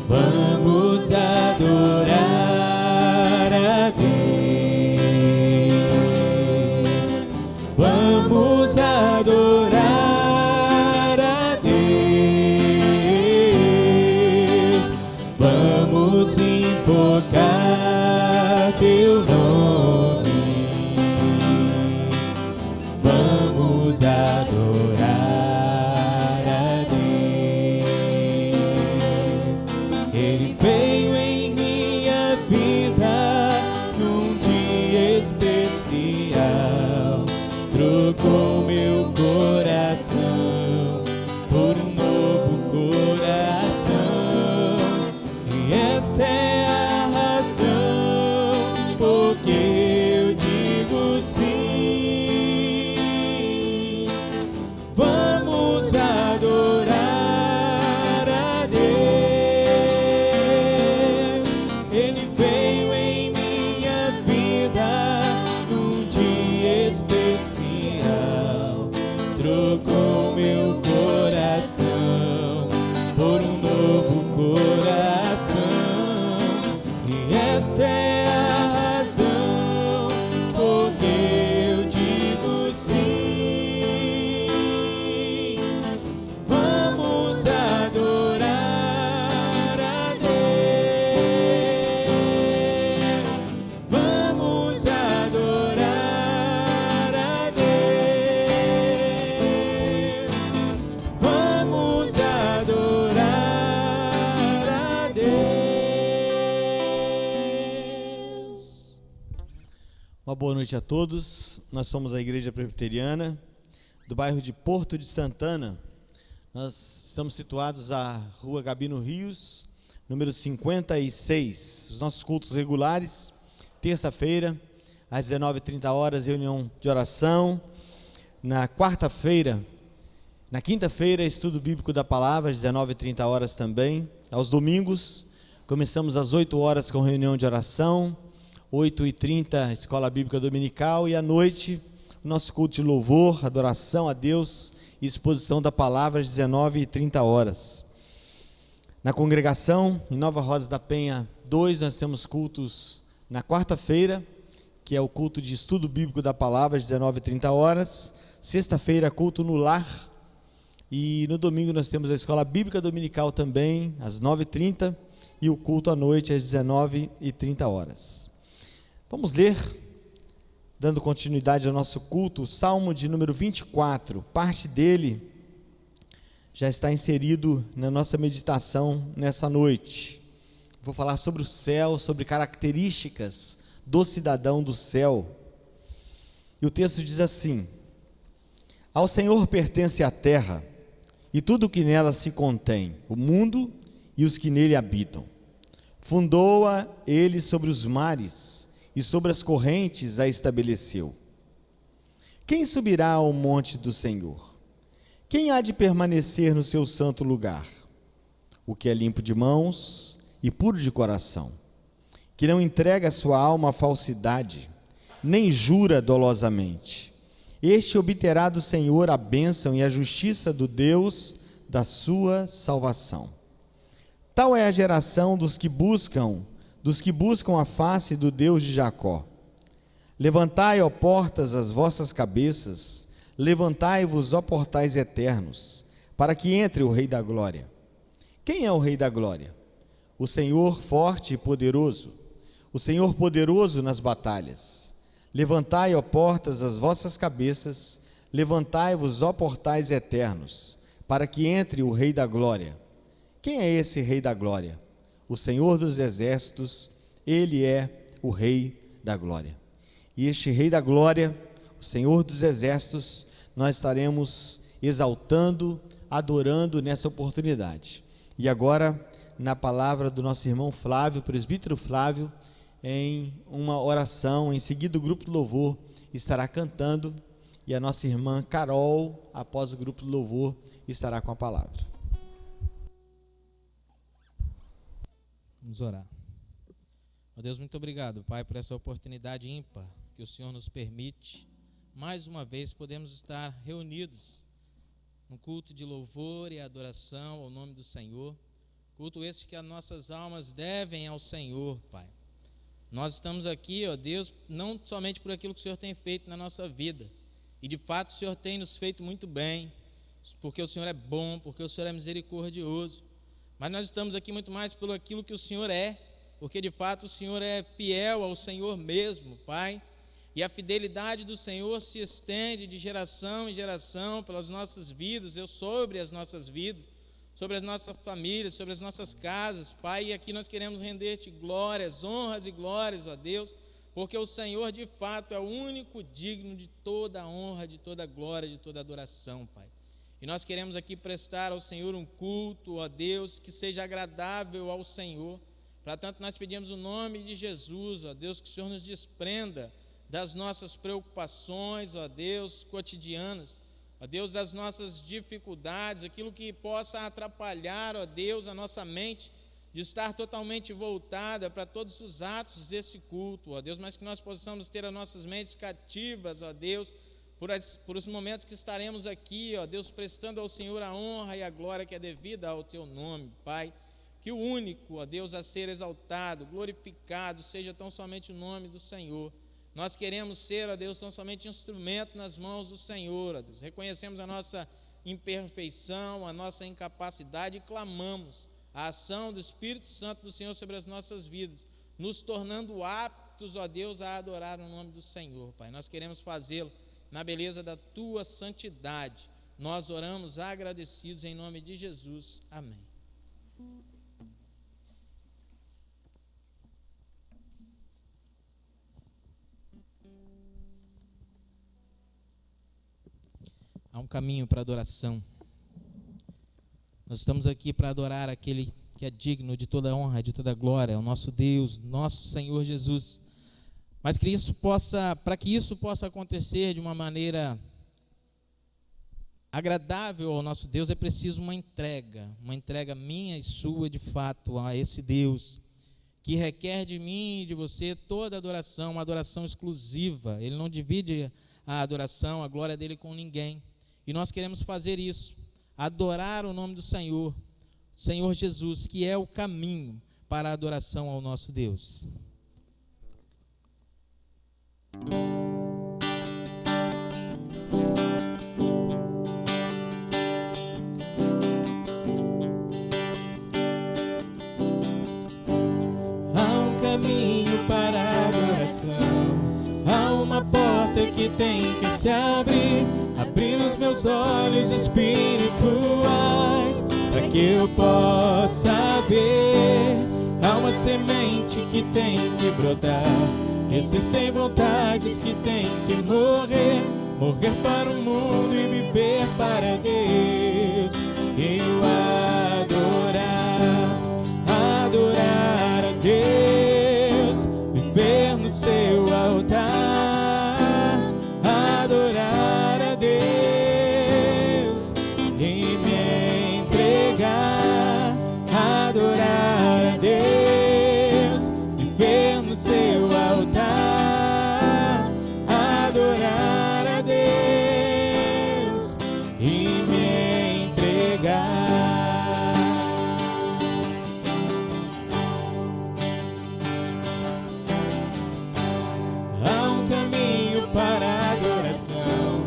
Vamos adorar a Deus. Vamos adorar a Deus. Vamos invocar teu nome. Vamos adorar a Deus. Ele veio em minha vida num dia especial, trocou meu coração por um novo coração. E esta é a razão porque eu digo sim. Vamos adorar a Deus. Ele veio em minha vida num dia especial, trocou meu coração por um novo coração. E esta é a razão porque eu digo sim. Vamos adorar a Deus. Vamos adorar a Deus. Vamos adorar a Deus. Uma boa noite a todos. Nós somos a Igreja Presbiteriana do bairro de Porto de Santana. Nós estamos situados à Rua Gabino Rios, número 56. Os nossos cultos regulares, terça-feira, às 19h30, reunião de oração. Na quinta-feira, estudo bíblico da palavra, às 19h30 também. Aos domingos, começamos às 8h com reunião de oração. 8h30, escola bíblica dominical, e à noite, o nosso culto de louvor, adoração a Deus e exposição da palavra, às 19h30. Na congregação, em Nova Rosa da Penha 2, nós temos cultos na quarta-feira, que é o culto de estudo bíblico da palavra, às 19h30. Sexta-feira, culto no lar, e no domingo nós temos a escola bíblica dominical também, às 9h30, e o culto à noite, às 19h30. Vamos ler, dando continuidade ao nosso culto, o Salmo de número 24, parte dele já está inserido na nossa meditação nessa noite. Vou falar sobre o céu, sobre características do cidadão do céu. E o texto diz assim: Ao Senhor pertence a terra e tudo o que nela se contém, o mundo e os que nele habitam. Fundou-a ele sobre os mares, e sobre as correntes a estabeleceu. Quem subirá ao monte do Senhor? Quem há de permanecer no seu santo lugar? O que é limpo de mãos e puro de coração, que não entrega a sua alma à falsidade, nem jura dolosamente. Este obterá do Senhor a bênção e a justiça do Deus da sua salvação. Tal é a geração dos que buscam a face do Deus de Jacó. Levantai, ó portas, as vossas cabeças, levantai-vos, ó portais eternos, para que entre o Rei da Glória. Quem é o Rei da Glória? O Senhor forte e poderoso, o Senhor poderoso nas batalhas. Levantai, ó portas, as vossas cabeças, levantai-vos, ó portais eternos, para que entre o Rei da Glória. Quem é esse Rei da Glória? O Senhor dos Exércitos, Ele é o Rei da Glória. E este Rei da Glória, o Senhor dos Exércitos, nós estaremos exaltando, adorando nessa oportunidade. E agora, na palavra do nosso irmão Flávio, presbítero Flávio, em uma oração, em seguida o grupo de louvor estará cantando, e a nossa irmã Carol, após o grupo de louvor, estará com a palavra. Vamos orar. Ó Deus, muito obrigado, Pai, por essa oportunidade ímpar que o Senhor nos permite. Mais uma vez podemos estar reunidos no culto de louvor e adoração ao nome do Senhor. Culto esse que as nossas almas devem ao Senhor, Pai. Nós estamos aqui, ó Deus, não somente por aquilo que o Senhor tem feito na nossa vida. E de fato o Senhor tem nos feito muito bem, porque o Senhor é bom, porque o Senhor é misericordioso. Mas nós estamos aqui muito mais pelo aquilo que o Senhor é, porque de fato o Senhor é fiel ao Senhor mesmo, Pai. E a fidelidade do Senhor se estende de geração em geração pelas nossas vidas, sobre as nossas vidas, sobre as nossas famílias, sobre as nossas casas, Pai. E aqui nós queremos render-te glórias, honras e glórias, ó Deus, porque o Senhor de fato é o único digno de toda a honra, de toda a glória, de toda a adoração, Pai. E nós queremos aqui prestar ao Senhor um culto, ó Deus, que seja agradável ao Senhor. Para tanto nós pedimos o nome de Jesus, ó Deus, que o Senhor nos desprenda das nossas preocupações, ó Deus, cotidianas, ó Deus, das nossas dificuldades, aquilo que possa atrapalhar, ó Deus, a nossa mente, de estar totalmente voltada para todos os atos desse culto, ó Deus, mas que nós possamos ter as nossas mentes cativas, ó Deus, por os momentos que estaremos aqui, ó Deus, prestando ao Senhor a honra e a glória que é devida ao Teu nome, Pai. Que o único, ó Deus, a ser exaltado, glorificado, seja tão somente o nome do Senhor. Nós queremos ser, ó Deus, tão somente instrumento nas mãos do Senhor, ó Deus. Reconhecemos a nossa imperfeição, a nossa incapacidade e clamamos a ação do Espírito Santo do Senhor sobre as nossas vidas, nos tornando aptos, ó Deus, a adorar o nome do Senhor, Pai. Nós queremos fazê-lo na beleza da Tua santidade. Nós oramos agradecidos em nome de Jesus. Amém. Há um caminho para a adoração. Nós estamos aqui para adorar aquele que é digno de toda honra, de toda glória, o nosso Deus, nosso Senhor Jesus. Mas para que isso possa acontecer de uma maneira agradável ao nosso Deus, é preciso uma entrega minha e sua de fato a esse Deus, que requer de mim e de você toda adoração, uma adoração exclusiva. Ele não divide a adoração, a glória dele com ninguém. E nós queremos fazer isso, adorar o nome do Senhor, Senhor Jesus, que é o caminho para a adoração ao nosso Deus. Há um caminho para a adoração, há uma porta que tem que se abrir. Abrir os meus olhos espirituais, para que eu possa ver. Há uma semente que tem que brotar. Existem vontades que tem que morrer, morrer para o mundo e viver para Deus. Eu adorar a Deus, viver no seu altar, adorar a Deus e me entregar, adorar a Deus, viver no seu altar, adorar a Deus e me entregar. Há um caminho para a adoração,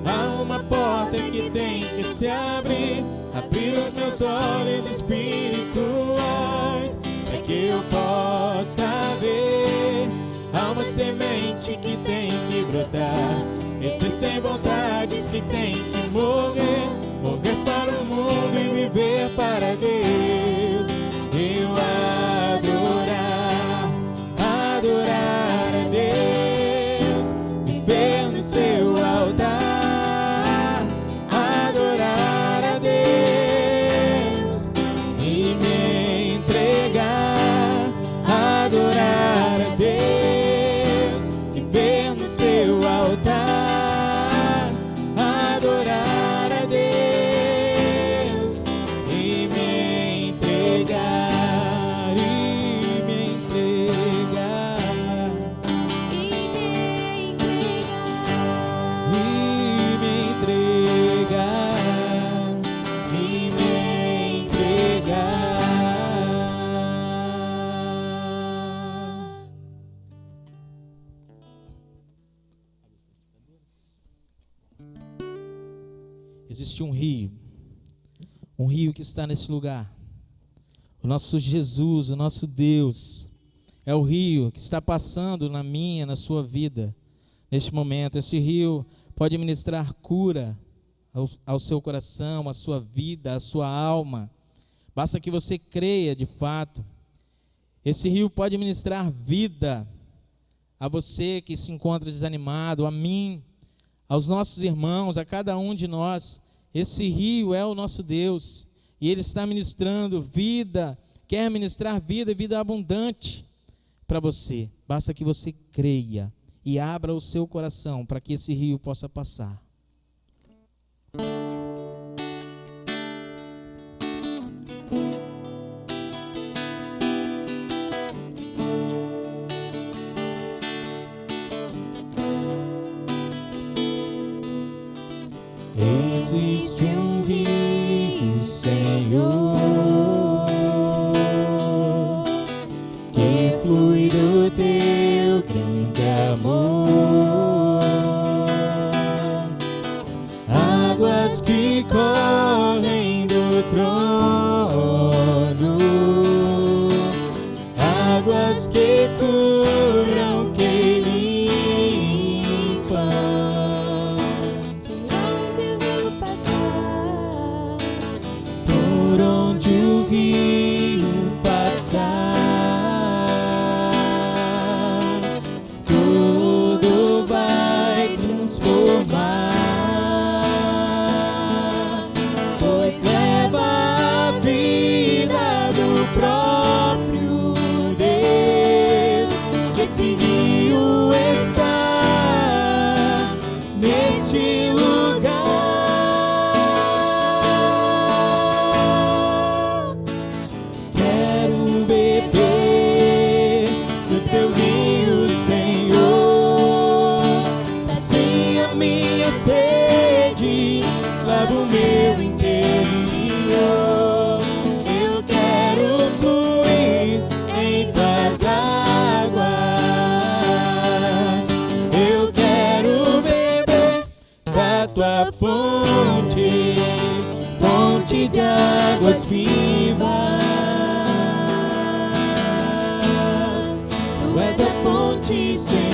há uma porta que tem que se abrir. Abrir os meus olhos espirituais, para que eu possa ver. Há uma semente que tem que brotar. Existem vontades que tem que morrer, morrer para o mundo e viver para Deus. Eu adorar a Deus, viver no seu altar, adorar a Deus e me entregar, adorar a Deus, viver no seu altar, adorar a Deus e me existe um rio que está nesse lugar. O nosso Jesus, o nosso Deus, é o rio que está passando na minha, na sua vida, neste momento. Esse rio pode ministrar cura ao seu coração, à sua vida, à sua alma. Basta que você creia de fato. Esse rio pode ministrar vida a você que se encontra desanimado, a mim, aos nossos irmãos, a cada um de nós. Esse rio é o nosso Deus, e Ele está ministrando vida, quer ministrar vida e vida abundante para você. Basta que você creia e abra o seu coração para que esse rio possa passar. Existe um rio, Senhor, que flui do teu grande amor, águas que correm do trono, águas que curam, que limpam. Por onde o rio passar, tudo vai transformar, pois leva a vida do próprio Deus. Esse rio está neste lugar. Quero beber do teu rio, Senhor. Sacia minha sede, lava o meu interior. Eu quero fluir em tuas águas. Eu quero beber da tua fonte, fonte de águas vivas. Tu és a fonte, Senhor.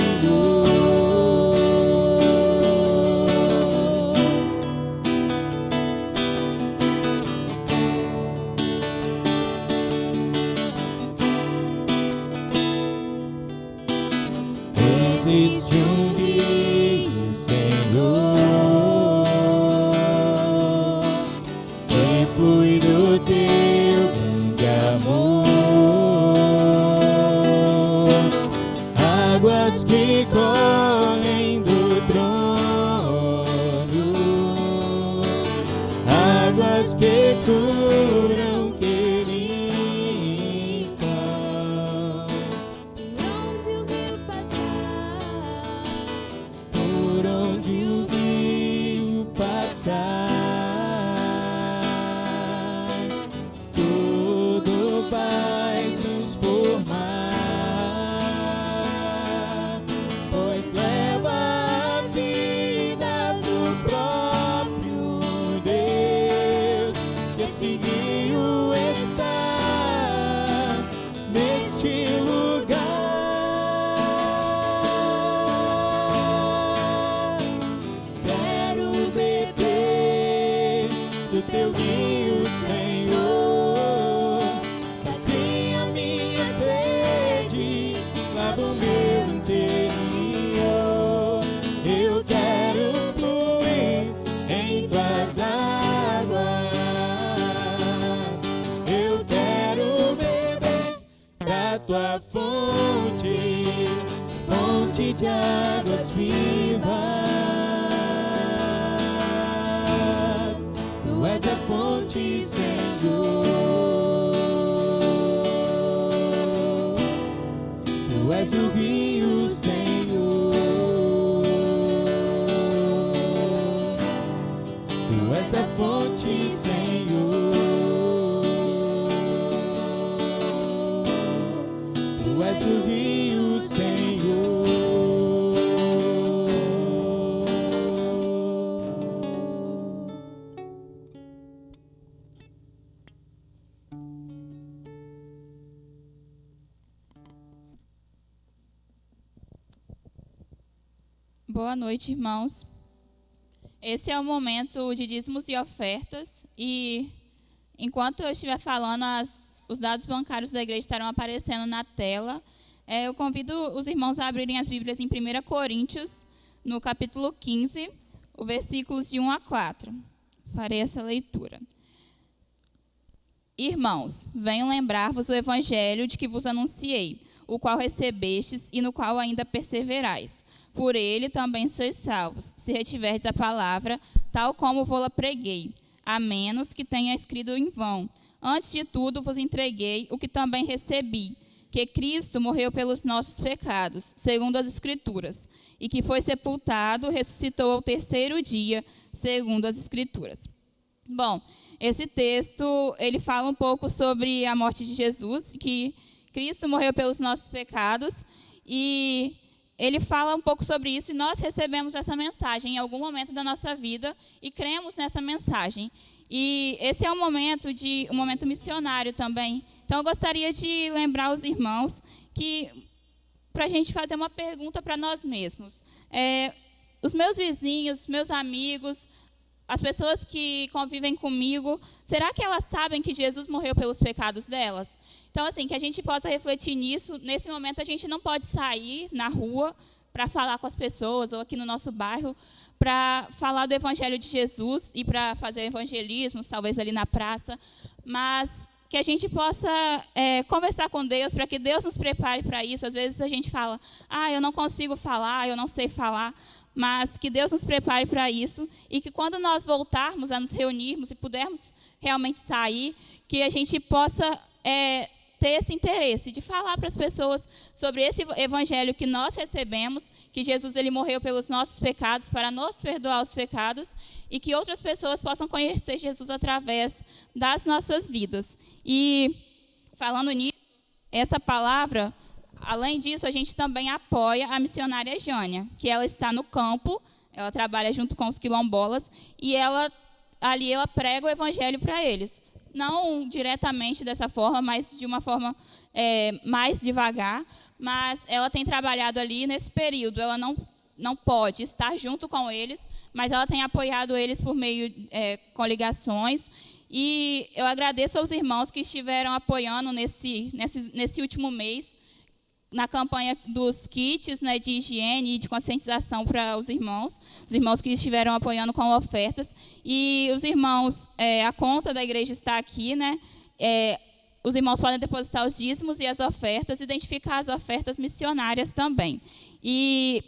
Existe um rio, Senhor, que flui do teu grande amor, águas que correm do trono, águas que curam, que limpam. Por onde o rio passar, tudo vai transformar, pois leva a vida do próprio Deus. Esse rio está neste lugar. Quero beber do teu rio, Senhor. Sacia minha sede, lava o meu interior. Eu quero fluir em tuas águas. Eu quero beber da tua fonte, fonte de águas vivas. Tu és a fonte, Senhor. Tu és o rio, Senhor. Tu és a fonte, Senhor. Tu és o rio, Senhor. Boa noite, irmãos. Esse é o momento de dízimos e ofertas e enquanto eu estiver falando, os dados bancários da igreja estarão aparecendo na tela. Eu convido os irmãos a abrirem as Bíblias em 1 Coríntios, no capítulo 15, os versículos de 1 a 4. Farei essa leitura. Irmãos, venho lembrar-vos o evangelho de que vos anunciei, o qual recebestes e no qual ainda perseverais. Por ele também sois salvos, se retiverdes a palavra, tal como vou-la preguei, a menos que tenha escrito em vão. Antes de tudo vos entreguei o que também recebi, que Cristo morreu pelos nossos pecados, segundo as Escrituras, e que foi sepultado, ressuscitou ao terceiro dia, segundo as Escrituras. Bom, esse texto, ele fala um pouco sobre a morte de Jesus, que Cristo morreu pelos nossos pecados, e ele fala um pouco sobre isso, e nós recebemos essa mensagem em algum momento da nossa vida, e cremos nessa mensagem. E esse é um momento missionário também. Então, eu gostaria de lembrar os irmãos que, para a gente fazer uma pergunta para nós mesmos. Os meus vizinhos, meus amigos, as pessoas que convivem comigo, será que elas sabem que Jesus morreu pelos pecados delas? Então, assim, que a gente possa refletir nisso. Nesse momento, a gente não pode sair na rua para falar com as pessoas, ou aqui no nosso bairro, para falar do Evangelho de Jesus e para fazer evangelismo, talvez ali na praça, mas que a gente possa conversar com Deus, para que Deus nos prepare para isso. Às vezes a gente fala, eu não consigo falar, eu não sei falar, mas que Deus nos prepare para isso e que quando nós voltarmos a nos reunirmos e pudermos realmente sair, que a gente possa ter esse interesse de falar para as pessoas sobre esse evangelho que nós recebemos, que Jesus ele morreu pelos nossos pecados, para nos perdoar os pecados, e que outras pessoas possam conhecer Jesus através das nossas vidas. E falando nisso, essa palavra, além disso, a gente também apoia a missionária Jânia, que ela está no campo, ela trabalha junto com os quilombolas, e ali ela prega o evangelho para eles. Não diretamente dessa forma, mas de uma forma mais devagar, mas ela tem trabalhado ali nesse período. Ela não pode estar junto com eles, mas ela tem apoiado eles por meio com ligações. E eu agradeço aos irmãos que estiveram apoiando nesse último mês, na campanha dos kits, né, de higiene e de conscientização para os irmãos que estiveram apoiando com ofertas. E os irmãos, a conta da igreja está aqui, né? Os irmãos podem depositar os dízimos e as ofertas, identificar as ofertas missionárias também. E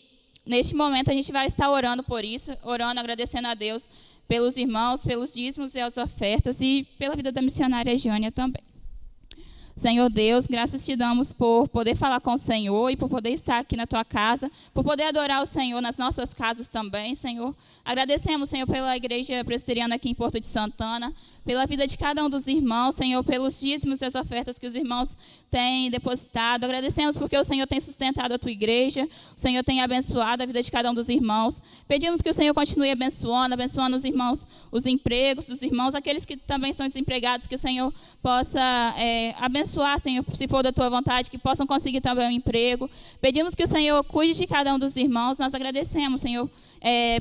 neste momento a gente vai estar orando por isso, orando, agradecendo a Deus pelos irmãos, pelos dízimos e as ofertas e pela vida da missionária Jânia também. Senhor Deus, graças te damos por poder falar com o Senhor e por poder estar aqui na tua casa, por poder adorar o Senhor nas nossas casas também, Senhor. Agradecemos, Senhor, pela igreja presbiteriana aqui em Porto de Santana, pela vida de cada um dos irmãos, Senhor, pelos dízimos e as ofertas que os irmãos têm depositado. Agradecemos porque o Senhor tem sustentado a tua igreja, o Senhor tem abençoado a vida de cada um dos irmãos. Pedimos que o Senhor continue abençoando os irmãos, os empregos dos irmãos, aqueles que também estão desempregados, que o Senhor possa abençoar, Senhor, se for da tua vontade, que possam conseguir também um emprego. Pedimos que o Senhor cuide de cada um dos irmãos. Nós agradecemos, Senhor,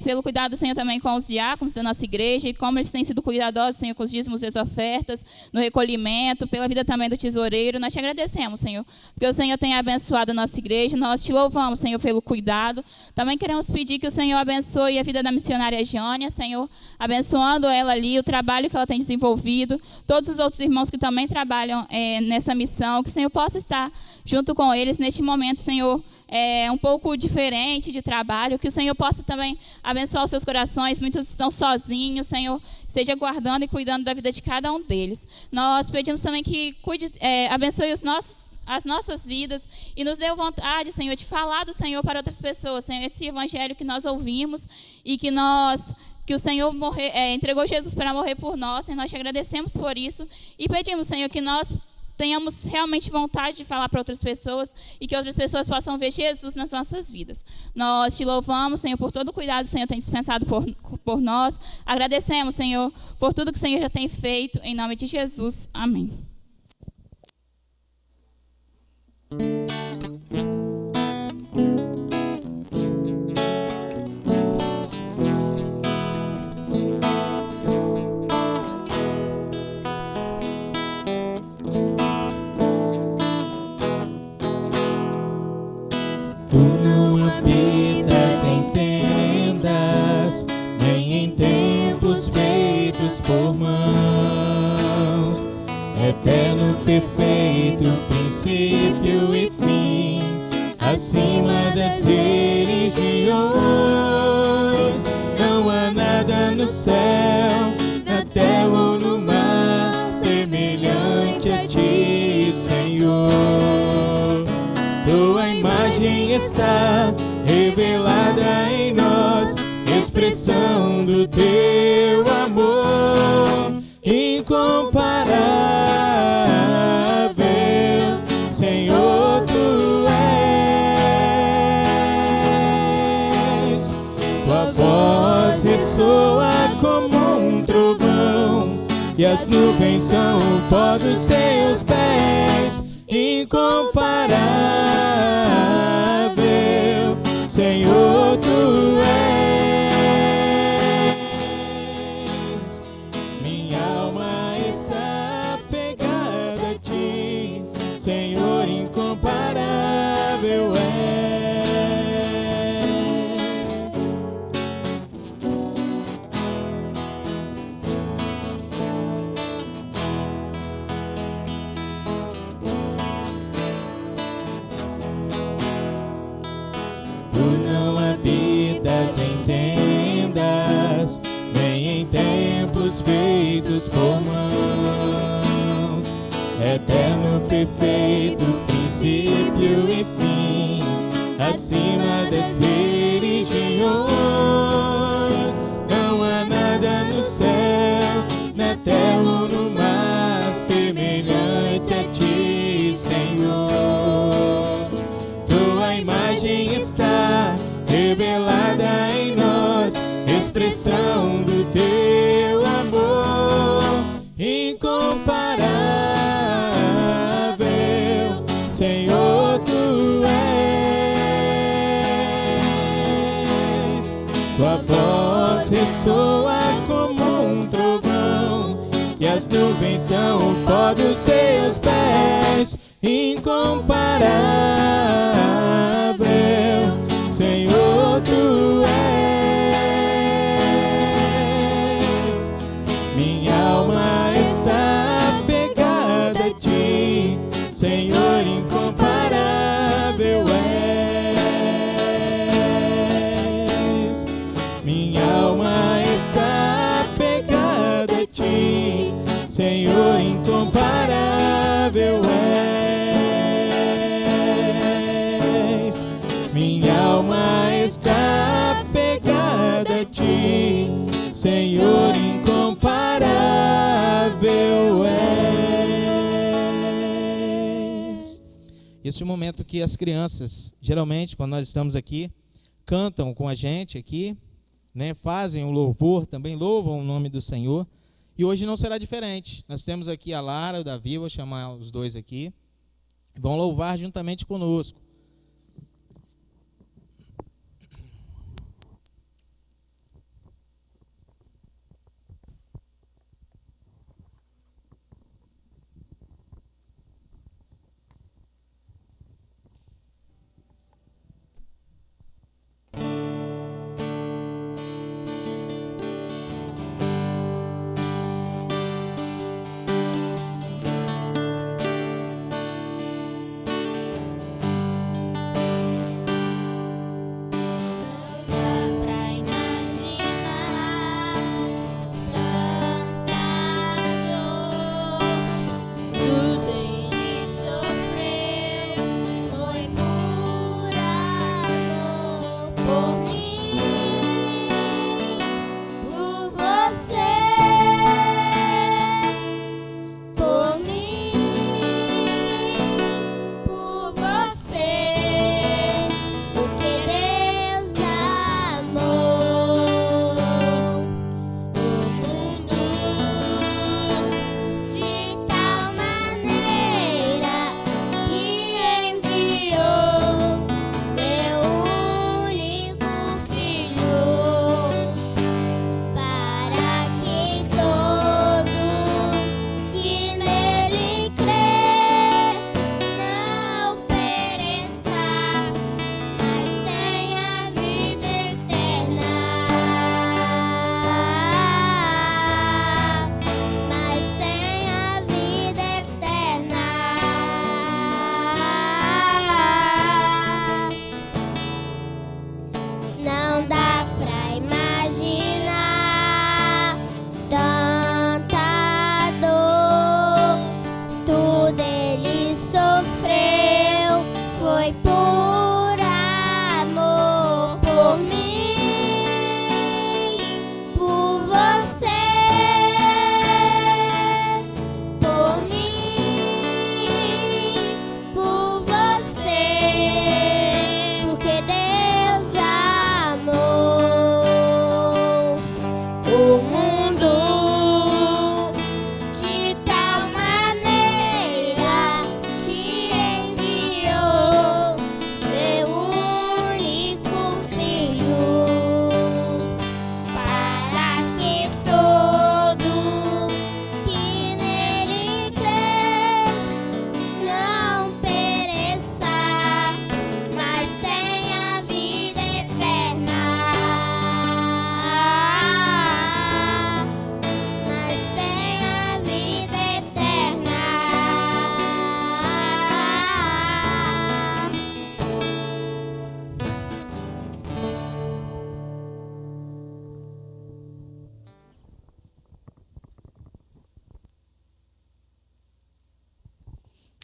pelo cuidado do Senhor também com os diáconos da nossa igreja e como eles têm sido cuidadosos, Senhor, com os dízimos e as ofertas, no recolhimento, pela vida também do tesoureiro. Nós te agradecemos, Senhor, porque o Senhor tem abençoado a nossa igreja. Nós te louvamos, Senhor, pelo cuidado. Também queremos pedir que o Senhor abençoe a vida da missionária Jânia, Senhor, abençoando ela ali, o trabalho que ela tem desenvolvido, todos os outros irmãos que também trabalham nessa missão, que o Senhor possa estar junto com eles neste momento, Senhor, um pouco diferente de trabalho, que o Senhor possa também abençoar os seus corações. Muitos estão sozinhos, Senhor, seja guardando e cuidando da vida de cada um deles. Nós pedimos também que cuide, abençoe as nossas vidas e nos dê vontade, Senhor, de falar do Senhor para outras pessoas, Senhor, esse evangelho que nós ouvimos e que o Senhor entregou Jesus para morrer por nós, e nós te agradecemos por isso e pedimos, Senhor, que nós tenhamos realmente vontade de falar para outras pessoas e que outras pessoas possam ver Jesus nas nossas vidas. Nós te louvamos, Senhor, por todo o cuidado que o Senhor tem dispensado por nós. Agradecemos, Senhor, por tudo que o Senhor já tem feito. Em nome de Jesus. Amém. eterno, perfeito, princípio e fim, acima das religiões. Não há nada no céu, na terra ou no mar, semelhante a ti, Senhor. Tua imagem está revelada em nós, expressão do teu amor incomparável. Senhor, tu és. Tua voz ressoa como um trovão, e as nuvens são o pó dos seus pés. Incomparável, Senhor, tu és. Minha alma está pegada a ti, Senhor, incomparável és. Tu não habitas em tendas, nem em templos feitos por mãos. Eterno, perfeito, princípio e fim, acima das religiões. Não há nada no céu, na terra ou no mar, semelhante a ti, Senhor. Tua imagem está revelada em nós, expressão do teu amor incomparável. Senhor, tu és. Tua voz ressoa como um trovão, e as nuvens são o pó dos seus pés. Incomparável, Senhor, tu és. Minha alma está pegada a ti, Senhor, incomparável és. Minha alma está pegada a ti, Senhor, incomparável és. Minha alma está pegada a ti, Senhor, incomparável és. Esse é o momento que as crianças, geralmente, quando nós estamos aqui, cantam com a gente aqui, né, fazem um louvor, também louvam o nome do Senhor. E hoje não será diferente. Nós temos aqui a Lara, o Davi, vou chamar os dois aqui, vão louvar juntamente conosco.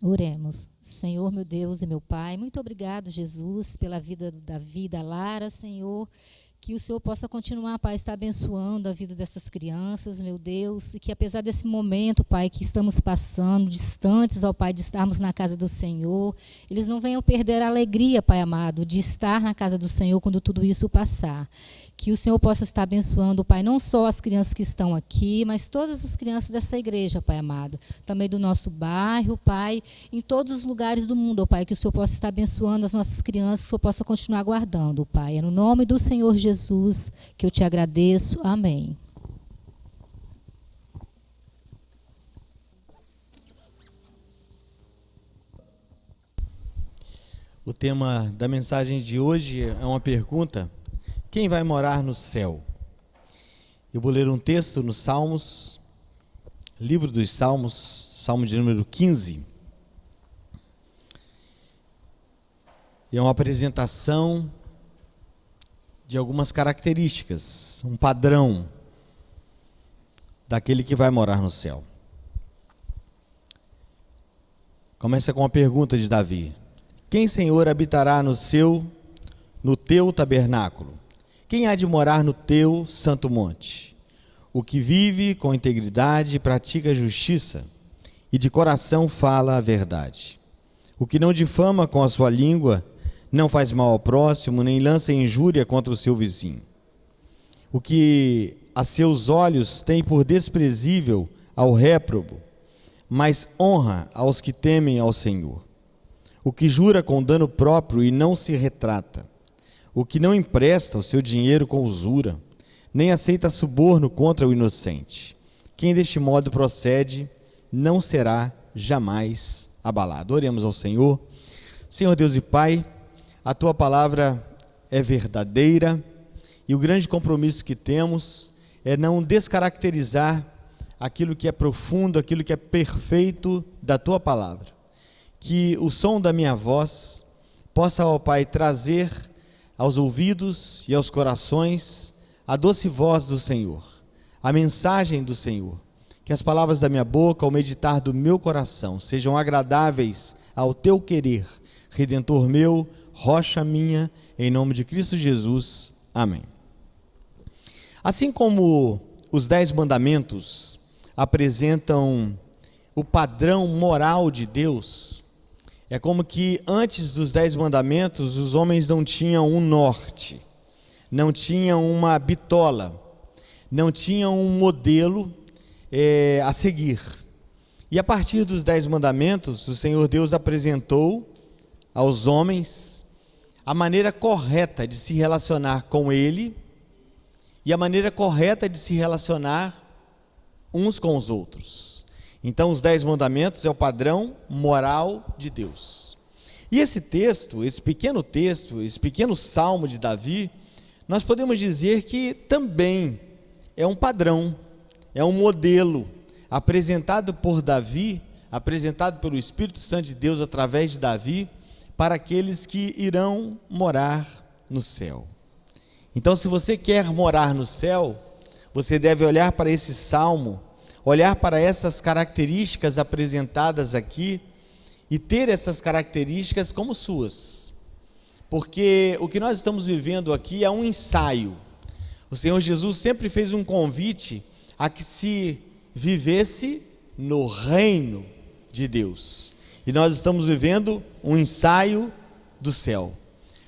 Oremos. Senhor, meu Deus e meu Pai, muito obrigado, Jesus, pela vida da Davi, da Lara, Senhor, que o Senhor possa continuar, Pai, estar abençoando a vida dessas crianças, meu Deus, e que apesar desse momento, Pai, que estamos passando, distantes, ó Pai, de estarmos na casa do Senhor, eles não venham perder a alegria, Pai amado, de estar na casa do Senhor quando tudo isso passar. Que o Senhor possa estar abençoando, Pai, não só as crianças que estão aqui, mas todas as crianças dessa igreja, Pai amado, também do nosso bairro, Pai, em todos os lugares do mundo, ó Pai, que o Senhor possa estar abençoando as nossas crianças, que o Senhor possa continuar guardando, Pai. É no nome do Senhor Jesus que eu te agradeço. Amém. O tema da mensagem de hoje é uma pergunta: quem vai morar no céu? Eu vou ler um texto no Salmos, livro dos Salmos, Salmo de número 15. É uma apresentação de algumas características, um padrão daquele que vai morar no céu. Começa com a pergunta de Davi: quem, Senhor, habitará no teu tabernáculo? Quem há de morar no teu santo monte? O que vive com integridade e pratica a justiça, e de coração fala a verdade. O que não difama com a sua língua, não faz mal ao próximo, nem lança injúria contra o seu vizinho. O que a seus olhos tem por desprezível ao réprobo, mas honra aos que temem ao Senhor. O que jura com dano próprio e não se retrata. O que não empresta o seu dinheiro com usura, nem aceita suborno contra o inocente. Quem deste modo procede, não será jamais abalado. Oremos ao Senhor. Senhor Deus e Pai, a Tua palavra é verdadeira e o grande compromisso que temos é não descaracterizar aquilo que é profundo, aquilo que é perfeito da Tua palavra. Que o som da minha voz possa, ó Pai, trazer aos ouvidos e aos corações a doce voz do Senhor, a mensagem do Senhor. Que as palavras da minha boca, ao meditar do meu coração, sejam agradáveis ao Teu querer, Redentor meu, rocha minha, em nome de Cristo Jesus. Amém. Assim como os 10 mandamentos apresentam o padrão moral de Deus, é como que antes dos 10 mandamentos os homens não tinham um norte, não tinham uma bitola, não tinham um modelo a seguir. E a partir dos 10 mandamentos, o Senhor Deus apresentou aos homens a maneira correta de se relacionar com Ele e a maneira correta de se relacionar uns com os outros. Então, os 10 mandamentos é o padrão moral de Deus. E esse texto, esse pequeno salmo de Davi, nós podemos dizer que também é um padrão, é um modelo apresentado por Davi, apresentado pelo Espírito Santo de Deus através de Davi, para aqueles que irão morar no céu. Então, se você quer morar no céu, você deve olhar para esse salmo, olhar para essas características apresentadas aqui e ter essas características como suas. Porque o que nós estamos vivendo aqui é um ensaio. O Senhor Jesus sempre fez um convite a que se vivesse no reino de Deus. E nós estamos vivendo um ensaio do céu.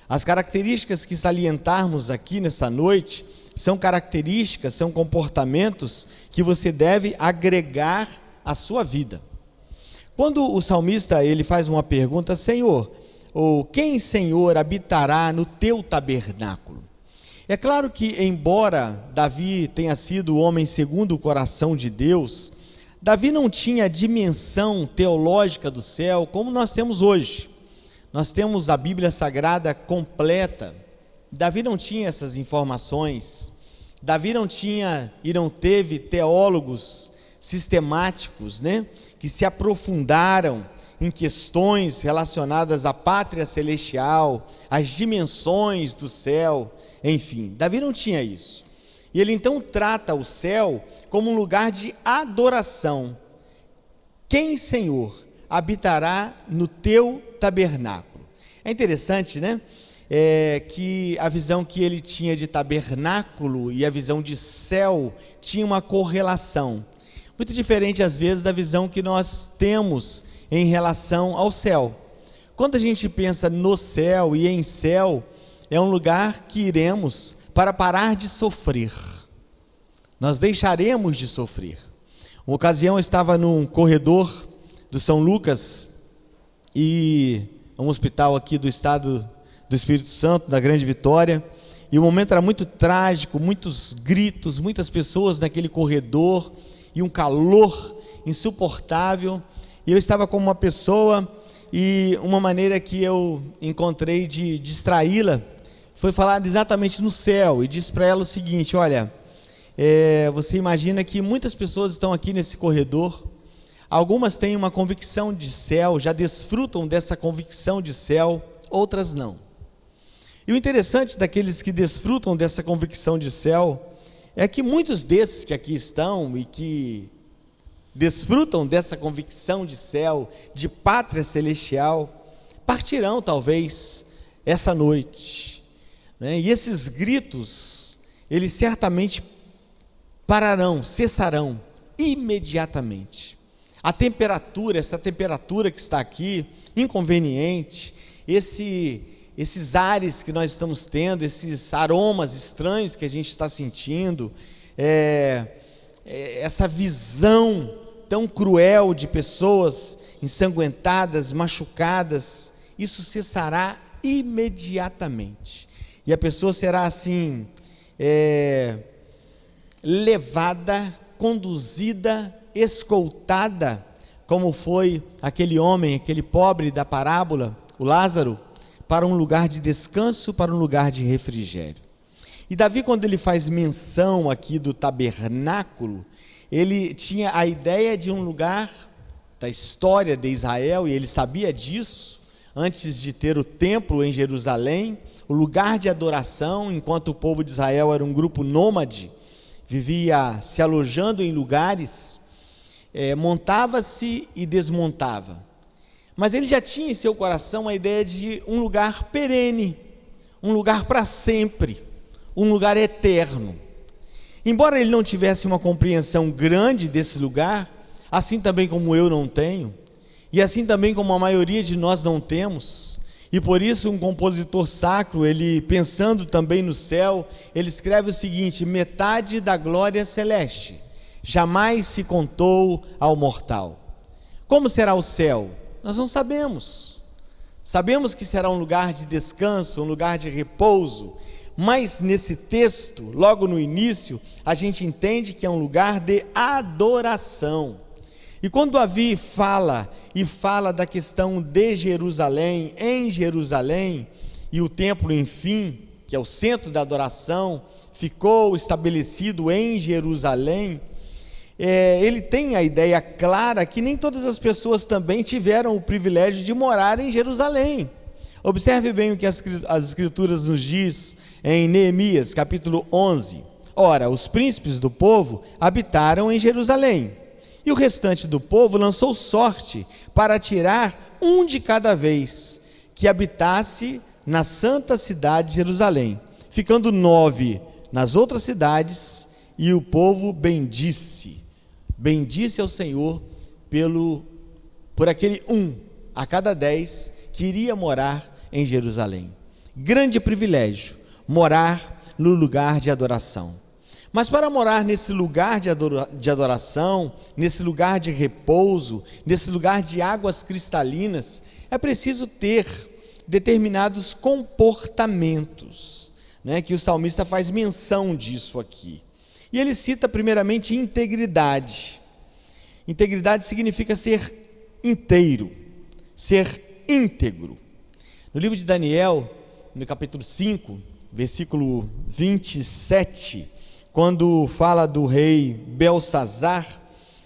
As características que salientarmos aqui nessa noite são características, são comportamentos que você deve agregar à sua vida. Quando o salmista ele faz uma pergunta: Senhor, ou quem, Senhor, habitará no teu tabernáculo? É claro que, embora Davi tenha sido o homem segundo o coração de Deus, Davi não tinha a dimensão teológica do céu como nós temos hoje. Nós temos a Bíblia Sagrada completa. Davi não tinha essas informações. Davi não tinha e não teve teólogos sistemáticos, que se aprofundaram em questões relacionadas à pátria celestial, às dimensões do céu, enfim. Davi não tinha isso. E ele então trata o céu como um lugar de adoração. Quem, Senhor, habitará no teu tabernáculo. É interessante, né? Que a visão que ele tinha de tabernáculo e a visão de céu tinha uma correlação. Muito diferente, às vezes, da visão que nós temos em relação ao céu. Quando a gente pensa no céu e em céu, é um lugar que iremos para parar de sofrer. Nós deixaremos de sofrer. Uma ocasião eu estava num corredor do São Lucas, e um hospital aqui do estado do Espírito Santo, da Grande Vitória, e o momento era muito trágico, muitos gritos, muitas pessoas naquele corredor, e um calor insuportável, e eu estava com uma pessoa, e uma maneira que eu encontrei de distraí-la, foi falar exatamente no céu, e disse para ela o seguinte: olha, você imagina que muitas pessoas estão aqui nesse corredor, algumas têm uma convicção de céu, já desfrutam dessa convicção de céu, outras não. E o interessante daqueles que desfrutam dessa convicção de céu, é que muitos desses que aqui estão e que desfrutam dessa convicção de céu, de pátria celestial, partirão talvez essa noite, né? E esses gritos, eles certamente pararão, cessarão imediatamente. A temperatura, essa temperatura que está aqui, inconveniente, esses ares que nós estamos tendo, esses aromas estranhos que a gente está sentindo, essa visão tão cruel de pessoas ensanguentadas, machucadas, isso cessará imediatamente. E a pessoa será assim, levada, conduzida, escoltada, como foi aquele homem, aquele pobre da parábola, o Lázaro, para um lugar de descanso, para um lugar de refrigério. E Davi, quando ele faz menção aqui do tabernáculo, ele tinha a ideia de um lugar da história de Israel, e ele sabia disso, antes de ter o templo em Jerusalém, o lugar de adoração, enquanto o povo de Israel era um grupo nômade, vivia se alojando em lugares, montava-se e desmontava. Mas ele já tinha em seu coração a ideia de um lugar perene, um lugar para sempre, um lugar eterno. Embora ele não tivesse uma compreensão grande desse lugar, assim também como eu não tenho, e assim também como a maioria de nós não temos, e por isso um compositor sacro, ele pensando também no céu, ele escreve o seguinte: metade da glória celeste jamais se contou ao mortal. Como será o céu? Nós não sabemos. Sabemos que será um lugar de descanso, um lugar de repouso, mas nesse texto, logo no início, a gente entende que é um lugar de adoração. E quando Davi fala da questão de Jerusalém, em Jerusalém, e o templo, enfim, que é o centro da adoração, ficou estabelecido em Jerusalém, ele tem a ideia clara que nem todas as pessoas também tiveram o privilégio de morar em Jerusalém. Observe bem o que as Escrituras nos diz em Neemias, capítulo 11. Ora, os príncipes do povo habitaram em Jerusalém, e o restante do povo lançou sorte para tirar um de cada vez, que habitasse na santa cidade de Jerusalém, ficando 9 nas outras cidades, e o povo bendisse ao Senhor por aquele a cada 10 que iria morar em Jerusalém. Grande privilégio, morar no lugar de adoração. Mas para morar nesse lugar de adoração, nesse lugar de repouso, nesse lugar de águas cristalinas, é preciso ter determinados comportamentos, né, que o salmista faz menção disso aqui. E ele cita primeiramente integridade. Integridade significa ser inteiro, ser íntegro. No livro de Daniel, no capítulo 5, versículo 27, quando fala do rei Belsazar,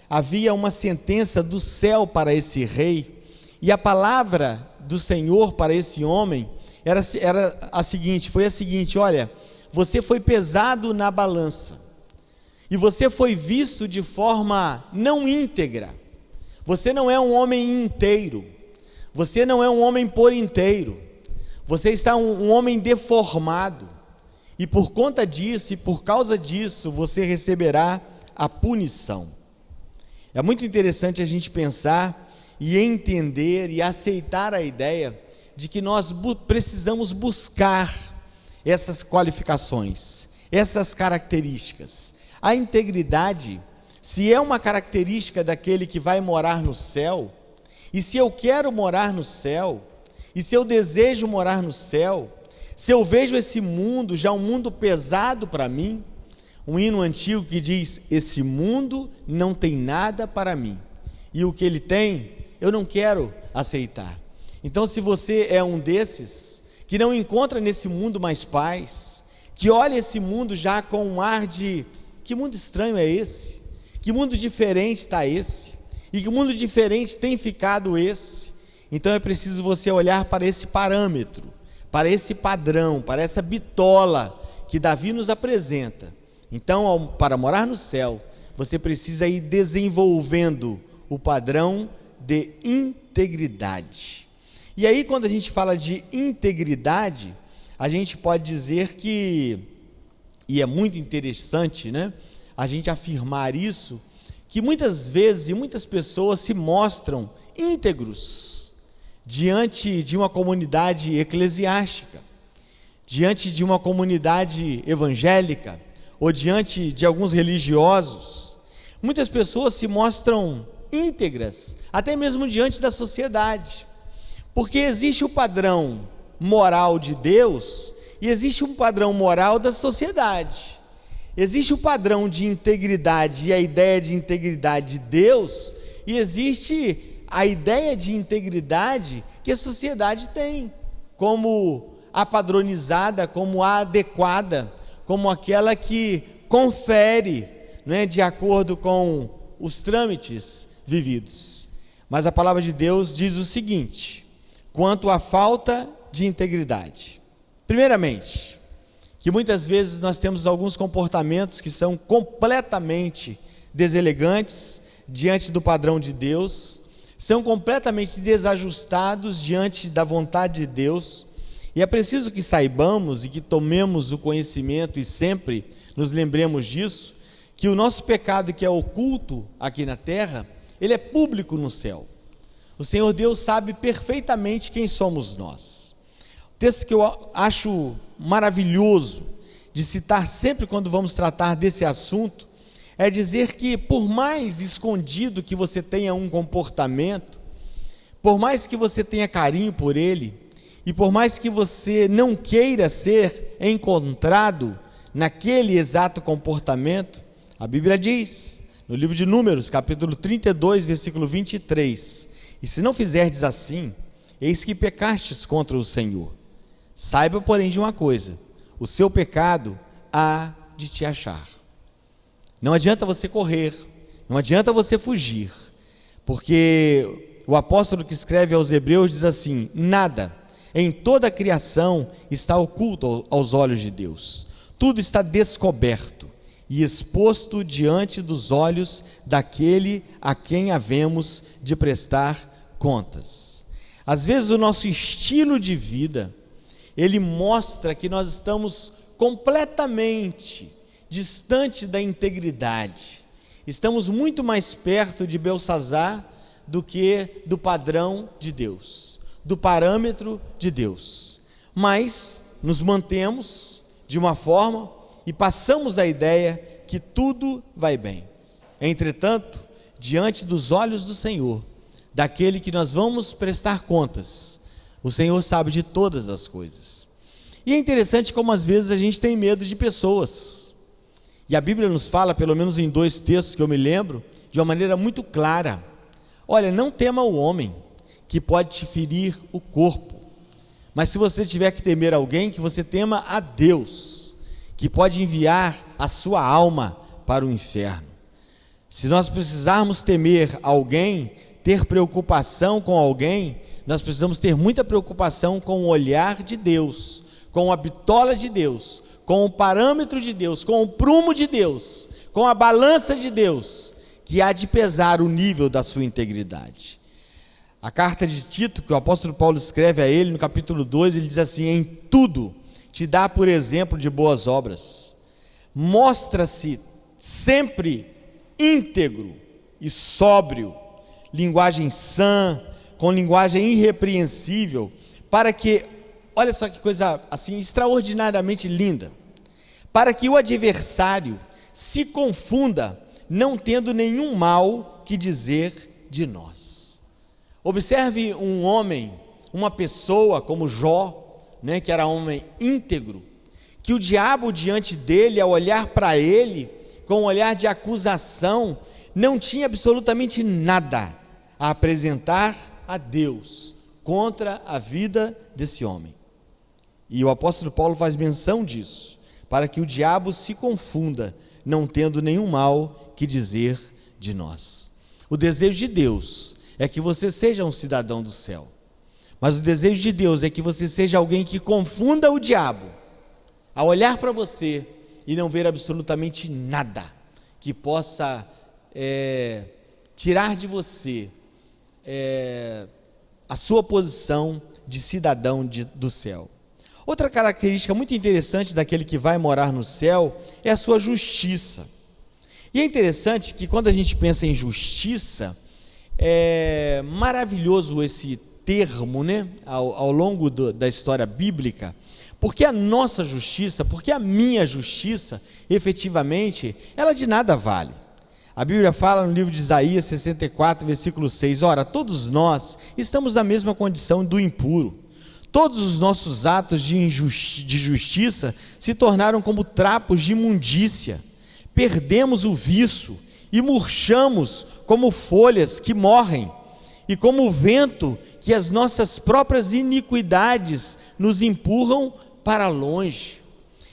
havia uma sentença do céu para esse rei, e a palavra do Senhor para esse homem foi a seguinte: olha, você foi pesado na balança, e você foi visto de forma não íntegra, Você não é um homem inteiro. Você não é um homem por inteiro. Você está um homem deformado. E por conta disso e por causa disso, você receberá a punição. É muito interessante a gente pensar e entender e aceitar a ideia de que nós precisamos buscar essas qualificações, essas características. A integridade, se é uma característica daquele que vai morar no céu, e se eu quero morar no céu, e se eu desejo morar no céu, se eu vejo esse mundo já um mundo pesado para mim, um hino antigo que diz: esse mundo não tem nada para mim, e o que ele tem, eu não quero aceitar. Então, se você é um desses, que não encontra nesse mundo mais paz, que olha esse mundo já com um ar de: que mundo estranho é esse? Que mundo diferente está esse? E que mundo diferente tem ficado esse? Então é preciso você olhar para esse parâmetro, para esse padrão, para essa bitola que Davi nos apresenta. Então, para morar no céu, você precisa ir desenvolvendo o padrão de integridade. E aí, quando a gente fala de integridade, a gente pode dizer que, e é muito interessante, né, a gente afirmar isso, que muitas vezes e muitas pessoas se mostram íntegros diante de uma comunidade eclesiástica, diante de uma comunidade evangélica, ou diante de alguns religiosos. Muitas pessoas se mostram íntegras, até mesmo diante da sociedade, porque existe o padrão moral de Deus e existe um padrão moral da sociedade. Existe o padrão de integridade e a ideia de integridade de Deus, e existe a ideia de integridade que a sociedade tem, como a padronizada, como a adequada, como aquela que confere, né, de acordo com os trâmites vividos. Mas a palavra de Deus diz o seguinte, quanto à falta de integridade. Primeiramente, que muitas vezes nós temos alguns comportamentos que são completamente deselegantes diante do padrão de Deus, são completamente desajustados diante da vontade de Deus, e é preciso que saibamos e que tomemos o conhecimento e sempre nos lembremos disso, que o nosso pecado que é oculto aqui na terra, ele é público no céu. O Senhor Deus sabe perfeitamente quem somos nós. O texto que eu acho maravilhoso de citar sempre quando vamos tratar desse assunto, é dizer que por mais escondido que você tenha um comportamento, por mais que você tenha carinho por ele, e por mais que você não queira ser encontrado naquele exato comportamento, a Bíblia diz, no livro de Números, capítulo 32, versículo 23, e se não fizerdes assim, eis que pecastes contra o Senhor. Saiba, porém, de uma coisa, o seu pecado há de te achar. Não adianta você correr, não adianta você fugir, porque o apóstolo que escreve aos Hebreus diz assim, nada em toda a criação está oculto aos olhos de Deus, tudo está descoberto e exposto diante dos olhos daquele a quem havemos de prestar contas. Às vezes o nosso estilo de vida, ele mostra que nós estamos completamente distante da integridade, estamos muito mais perto de Belsazar do que do padrão de Deus, do parâmetro de Deus, mas nos mantemos de uma forma e passamos a ideia que tudo vai bem. Entretanto, diante dos olhos do Senhor, daquele que nós vamos prestar contas, o Senhor sabe de todas as coisas. E é interessante como às vezes a gente tem medo de pessoas, e a Bíblia nos fala, pelo menos em 2 textos que eu me lembro, de uma maneira muito clara, olha, não tema o homem, que pode te ferir o corpo, mas se você tiver que temer alguém, que você tema a Deus, que pode enviar a sua alma para o inferno. Se nós precisarmos temer alguém, ter preocupação com alguém, nós precisamos ter muita preocupação com o olhar de Deus, com a bitola de Deus, com o parâmetro de Deus, com o prumo de Deus, com a balança de Deus, que há de pesar o nível da sua integridade. A carta de Tito, que o apóstolo Paulo escreve a ele, no capítulo 2, ele diz assim: em tudo te dá por exemplo de boas obras, mostra-se sempre íntegro e sóbrio, linguagem sã, com linguagem irrepreensível, para que, olha só que coisa assim extraordinariamente linda, para que o adversário se confunda, não tendo nenhum mal que dizer de nós. Observe um homem, uma pessoa como Jó, que era um homem íntegro, que o diabo diante dele, ao olhar para ele, com um olhar de acusação, não tinha absolutamente nada a apresentar a Deus contra a vida desse homem. E o apóstolo Paulo faz menção disso, para que o diabo se confunda, não tendo nenhum mal que dizer de nós. O desejo de Deus é que você seja um cidadão do céu, mas o desejo de Deus é que você seja alguém que confunda o diabo, ao olhar para você e não ver absolutamente nada que possa tirar de você a sua posição de cidadão do céu. Outra característica muito interessante daquele que vai morar no céu é a sua justiça. E é interessante que quando a gente pensa em justiça, é maravilhoso esse termo, ao longo da história bíblica, porque a nossa justiça, porque a minha justiça, efetivamente, ela de nada vale. A Bíblia fala no livro de Isaías 64, versículo 6, ora, todos nós estamos na mesma condição do impuro. Todos os nossos atos de justiça se tornaram como trapos de imundícia. Perdemos o viço e murchamos como folhas que morrem, e como o vento que as nossas próprias iniquidades nos empurram para longe.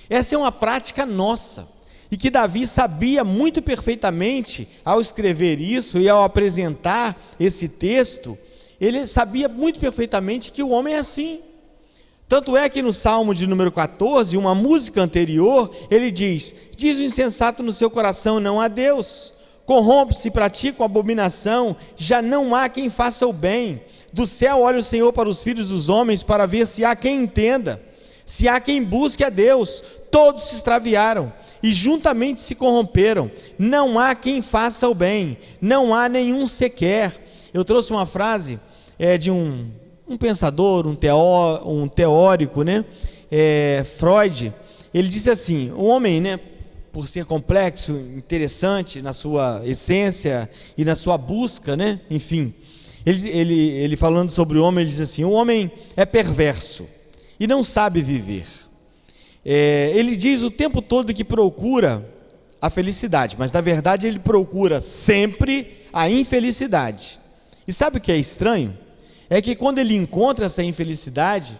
Essa é uma prática nossa, e que Davi sabia muito perfeitamente ao escrever isso e ao apresentar esse texto. Ele sabia muito perfeitamente que o homem é assim. Tanto é que no Salmo de número 14, uma música anterior, ele diz o insensato no seu coração, não há Deus. Corrompe-se e pratica abominação, já não há quem faça o bem. Do céu olha o Senhor para os filhos dos homens, para ver se há quem entenda, se há quem busque a Deus. Todos se extraviaram e juntamente se corromperam, não há quem faça o bem, não há nenhum sequer. Eu trouxe uma frase de um pensador, um teórico, Freud. Ele disse assim: o homem, por ser complexo, interessante na sua essência e na sua busca, enfim, ele falando sobre o homem, ele diz assim: o homem é perverso e não sabe viver. Ele diz o tempo todo que procura a felicidade, mas na verdade ele procura sempre a infelicidade. E sabe o que é estranho? É que quando ele encontra essa infelicidade,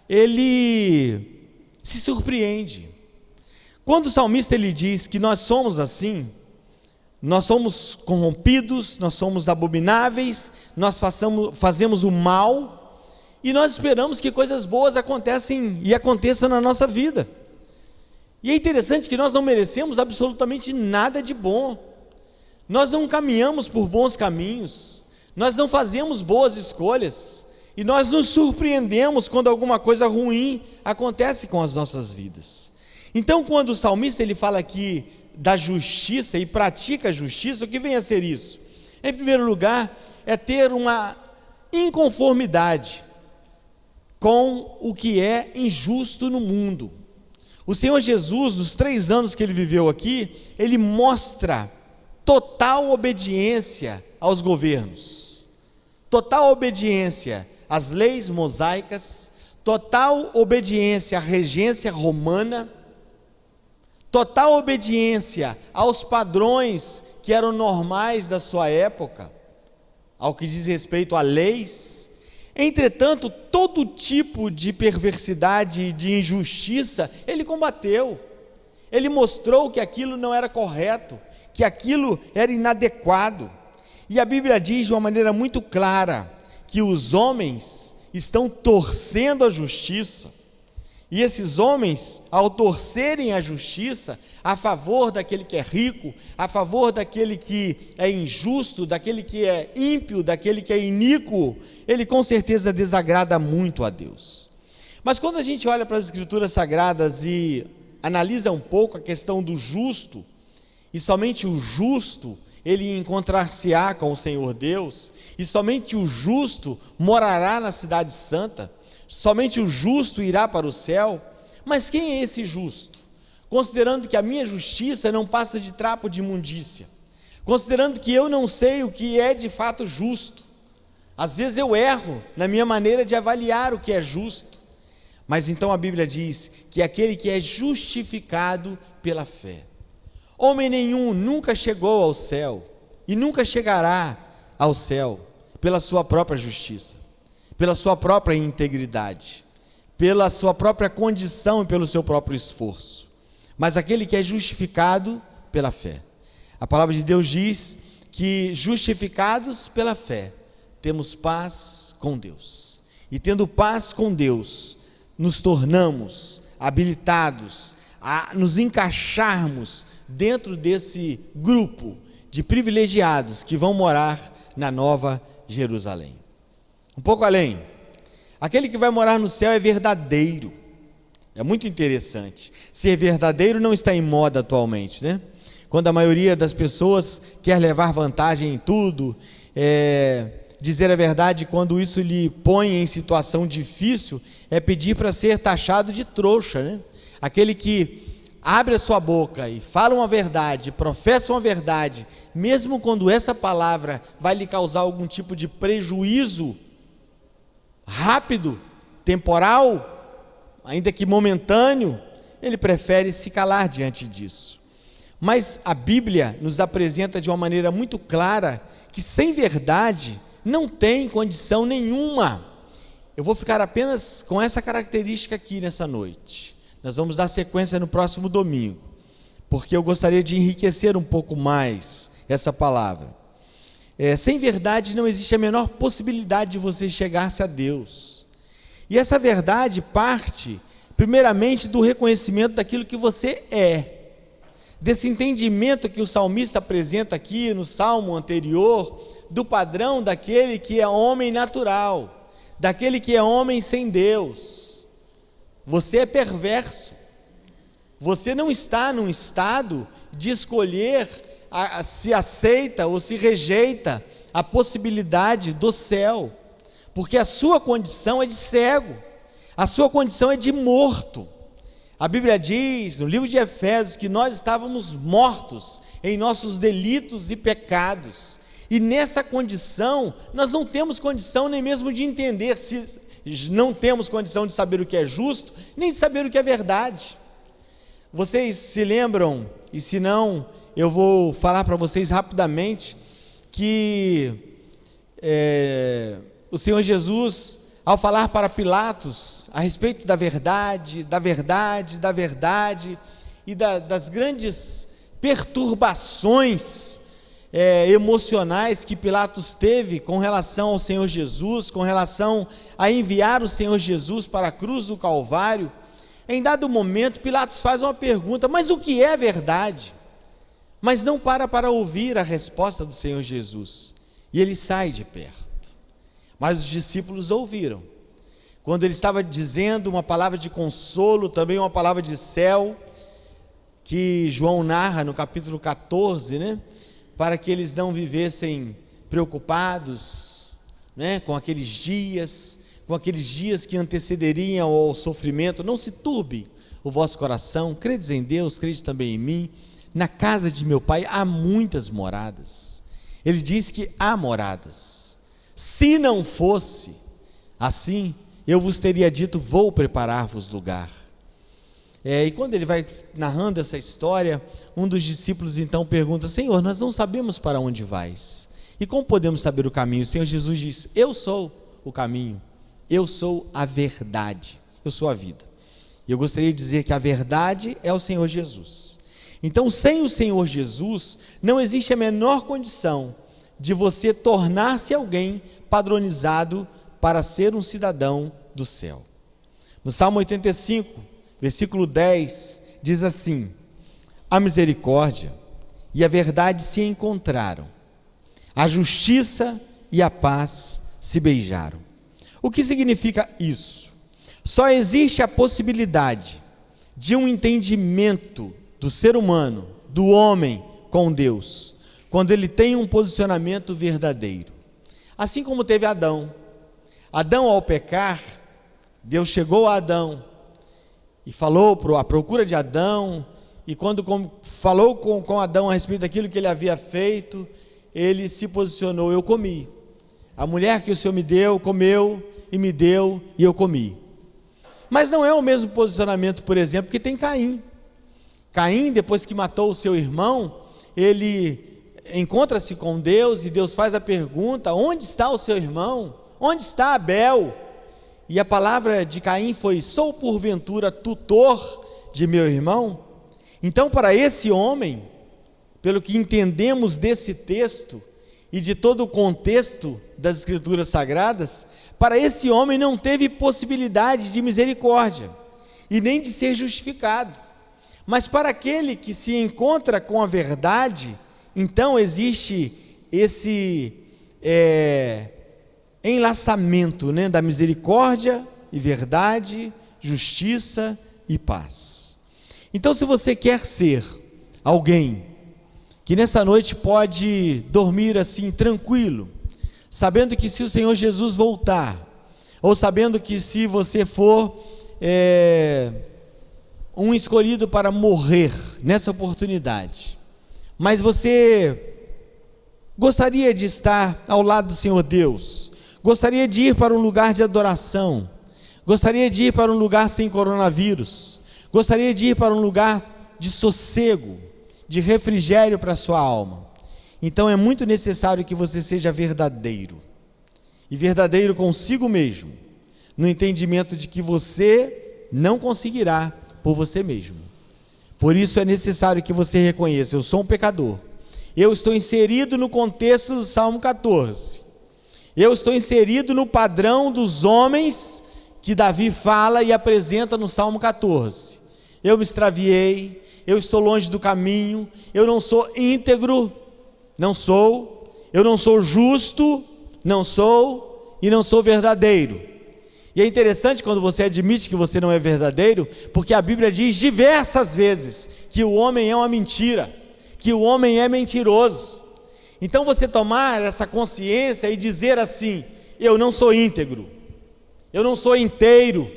ele se surpreende. Quando o salmista ele diz que nós somos assim, nós somos corrompidos, nós somos abomináveis, nós fazemos o mal, e nós esperamos que coisas boas aconteçam na nossa vida. E é interessante que nós não merecemos absolutamente nada de bom. Nós não caminhamos por bons caminhos, nós não fazemos boas escolhas, e nós nos surpreendemos quando alguma coisa ruim acontece com as nossas vidas. Então, quando o salmista ele fala aqui da justiça e pratica a justiça, o que vem a ser isso? Em primeiro lugar, é ter uma inconformidade com o que é injusto no mundo. O Senhor Jesus, nos 3 anos que ele viveu aqui, ele mostra total obediência aos governos, total obediência às leis mosaicas, total obediência à regência romana, total obediência aos padrões que eram normais da sua época, ao que diz respeito a leis. Entretanto, todo tipo de perversidade e de injustiça, ele combateu. Ele mostrou que aquilo não era correto, que aquilo era inadequado. E a Bíblia diz de uma maneira muito clara que os homens estão torcendo a justiça. E esses homens, ao torcerem a justiça a favor daquele que é rico, a favor daquele que é injusto, daquele que é ímpio, daquele que é iníquo, ele com certeza desagrada muito a Deus. Mas quando a gente olha para as Escrituras Sagradas e analisa um pouco a questão do justo, e somente o justo ele encontrar-se-á com o Senhor Deus, e somente o justo morará na cidade santa, somente o justo irá para o céu. Mas quem é esse justo? Considerando que a minha justiça não passa de trapo de imundícia, considerando que eu não sei o que é de fato justo, às vezes eu erro na minha maneira de avaliar o que é justo, mas então a Bíblia diz que aquele que é justificado pela fé. Homem nenhum nunca chegou ao céu e nunca chegará ao céu pela sua própria justiça, pela sua própria integridade, pela sua própria condição e pelo seu próprio esforço, mas aquele que é justificado pela fé. A palavra de Deus diz que justificados pela fé, temos paz com Deus, e tendo paz com Deus, nos tornamos habilitados a nos encaixarmos dentro desse grupo de privilegiados que vão morar na Nova Jerusalém. Um pouco além, aquele que vai morar no céu é verdadeiro. É muito interessante. Ser verdadeiro não está em moda atualmente, né? Quando a maioria das pessoas quer levar vantagem em tudo, dizer a verdade quando isso lhe põe em situação difícil, é pedir para ser taxado de trouxa, né? Aquele que abre a sua boca e fala uma verdade, professa uma verdade, mesmo quando essa palavra vai lhe causar algum tipo de prejuízo rápido, temporal, ainda que momentâneo, ele prefere se calar diante disso. Mas a Bíblia nos apresenta de uma maneira muito clara que sem verdade não tem condição nenhuma. Eu vou ficar apenas com essa característica aqui nessa noite. Nós vamos dar sequência no próximo domingo, porque eu gostaria de enriquecer um pouco mais essa palavra. Sem verdade não existe a menor possibilidade de você chegar-se a Deus. E essa verdade parte, primeiramente, do reconhecimento daquilo que você é. Desse entendimento que o salmista apresenta aqui no salmo anterior, do padrão daquele que é homem natural, daquele que é homem sem Deus. Você é perverso, você não está num estado de escolher se aceita ou se rejeita a possibilidade do céu, porque a sua condição é de cego, a sua condição é de morto. A Bíblia diz no livro de Efésios que nós estávamos mortos em nossos delitos e pecados, e nessa condição nós não temos condição nem mesmo de entender, não temos condição de saber o que é justo, nem de saber o que é verdade. Vocês se lembram, e se não, eu vou falar para vocês rapidamente, que o Senhor Jesus, ao falar para Pilatos a respeito da verdade e das grandes perturbações emocionais que Pilatos teve com relação ao Senhor Jesus, com relação a enviar o Senhor Jesus para a cruz do Calvário, em dado momento Pilatos faz uma pergunta: mas o que é verdade? Mas não para ouvir a resposta do Senhor Jesus, e ele sai de perto. Mas os discípulos ouviram, quando ele estava dizendo uma palavra de consolo, também uma palavra de céu, que João narra no capítulo 14, né? Para que eles não vivessem preocupados, né, com aqueles dias que antecederiam ao sofrimento. Não se turbe o vosso coração, credes em Deus, crede também em mim. Na casa de meu Pai há muitas moradas. Ele diz que há moradas. Se não fosse assim, eu vos teria dito: vou preparar-vos lugar. E quando ele vai narrando essa história, um dos discípulos então pergunta: Senhor, nós não sabemos para onde vais, e como podemos saber o caminho? O Senhor Jesus diz: eu sou o caminho, eu sou a verdade, eu sou a vida. E eu gostaria de dizer que a verdade é o Senhor Jesus. Então, sem o Senhor Jesus, não existe a menor condição de você tornar-se alguém padronizado para ser um cidadão do céu. No Salmo 85, versículo 10, diz assim: a misericórdia e a verdade se encontraram, a justiça e a paz se beijaram. O que significa isso? Só existe a possibilidade de um entendimento do ser humano, do homem com Deus, quando ele tem um posicionamento verdadeiro. Assim como teve Adão. Adão, ao pecar, Deus chegou a Adão e falou à procura de Adão, e quando falou com Adão a respeito daquilo que ele havia feito, ele se posicionou: eu comi. A mulher que o Senhor me deu, comeu e me deu, e eu comi. Mas não é o mesmo posicionamento, por exemplo, que tem Caim. Caim, depois que matou o seu irmão, ele encontra-se com Deus, e Deus faz a pergunta: onde está o seu irmão? Onde está Abel? E a palavra de Caim foi: sou porventura tutor de meu irmão? Então, para esse homem, pelo que entendemos desse texto e de todo o contexto das Escrituras Sagradas, para esse homem não teve possibilidade de misericórdia e nem de ser justificado. Mas para aquele que se encontra com a verdade, então existe esse enlaçamento, né, da misericórdia e verdade, justiça e paz. Então, se você quer ser alguém que nessa noite pode dormir assim tranquilo, sabendo que se o Senhor Jesus voltar, ou sabendo que se você for um escolhido para morrer nessa oportunidade, mas você gostaria de estar ao lado do Senhor Deus, gostaria de ir para um lugar de adoração, gostaria de ir para um lugar sem coronavírus, gostaria de ir para um lugar de sossego, de refrigério para a sua alma, então é muito necessário que você seja verdadeiro, e verdadeiro consigo mesmo, no entendimento de que você não conseguirá por você mesmo. Por isso é necessário que você reconheça: eu sou um pecador, eu estou inserido no contexto do Salmo 14, eu estou inserido no padrão dos homens que Davi fala e apresenta no Salmo 14. Eu me extraviei, eu estou longe do caminho, eu não sou íntegro, eu não sou justo, e não sou verdadeiro. E é interessante quando você admite que você não é verdadeiro, porque a Bíblia diz diversas vezes que o homem é uma mentira, que o homem é mentiroso. Então você tomar essa consciência e dizer assim: eu não sou íntegro, eu não sou inteiro.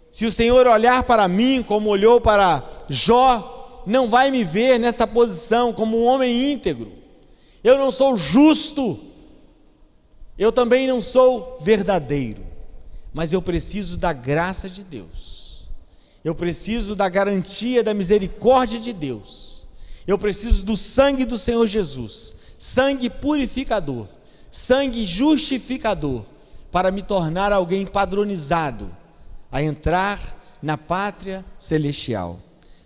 Se o Senhor olhar para mim como olhou para Jó, não vai me ver nessa posição como um homem íntegro. Eu não sou justo, eu também não sou verdadeiro, mas eu preciso da graça de Deus, eu preciso da garantia da misericórdia de Deus, eu preciso do sangue do Senhor Jesus, sangue purificador, sangue justificador, para me tornar alguém padronizado a entrar na pátria celestial.